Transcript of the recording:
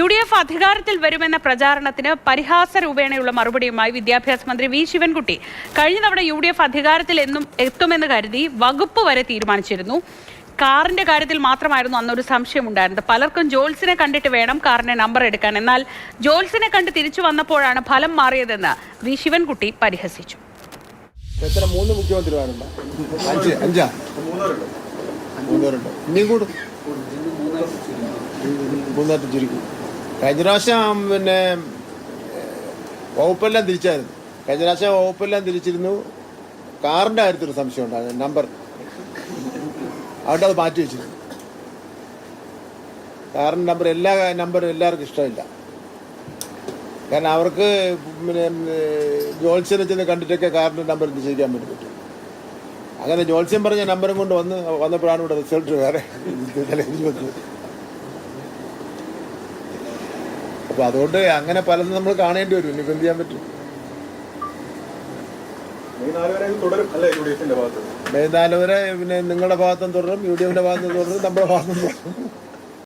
UDF അധികാരത്തിൽ വരുമെന്ന പ്രചാരണത്തിന് പരിഹാസ രൂപേണയുള്ള മറുപടിയുമായി വിദ്യാഭ്യാസ മന്ത്രി വി ശിവൻകുട്ടി. കഴിഞ്ഞ തവണ UDF അധികാരത്തിൽ എത്തുമെന്ന് കരുതി വകുപ്പ് വരെ തീരുമാനിച്ചിരുന്നു. കാറിന്റെ കാര്യത്തിൽ മാത്രമായിരുന്നു അന്നൊരു സംശയമുണ്ടായിരുന്നത്. പലർക്കും ജോൽസിനെ കണ്ടിട്ട് വേണം കാറിന്റെ നമ്പർ എടുക്കാൻ. എന്നാൽ ജോൽസിനെ കണ്ട് തിരിച്ചു വന്നപ്പോഴാണ് ഫലം മാറിയതെന്ന് വി ശിവൻകുട്ടി പരിഹസിച്ചു. കഴിഞ്ഞ പ്രാവശ്യം പിന്നെ വകുപ്പെല്ലാം തിരിച്ചായിരുന്നു. കഴിഞ്ഞ പ്രാവശ്യം വകുപ്പെല്ലാം തിരിച്ചിരുന്നു. കാറിൻ്റെ കാര്യത്തിലൊരു സംശയം ഉണ്ടായിരുന്നു, നമ്പർ. അതുകൊണ്ട് അത് മാറ്റി വെച്ചിരുന്നു. കാറിൻ്റെ നമ്പർ എല്ലാവർക്കും ഇഷ്ടമില്ല. കാരണം അവർക്ക് പിന്നെ ജോത്സ്യനെ ചെന്ന് കണ്ടിട്ടൊക്കെ കാറിൻ്റെ നമ്പർ നിശ്ചയിക്കാൻ വേണ്ടി പറ്റും. അങ്ങനെ ജോത്സ്യം പറഞ്ഞ നമ്പറും കൊണ്ട് വന്നപ്പോഴാണ് ഇവിടെ റിസൾട്ട് വേറെ വന്നത്. അപ്പോൾ അതുകൊണ്ട് അങ്ങനെ പലതും നമ്മൾ കാണേണ്ടി വരും. ഇനിയിപ്പോൾ എന്ത് ചെയ്യാൻ പറ്റും? മെയ് 4 വരെ പിന്നെ നിങ്ങളുടെ ഭാഗത്തും തുടരും, UDF ഭാഗത്തും തുടരും, നമ്മുടെ ഭാഗത്തും തുടരും.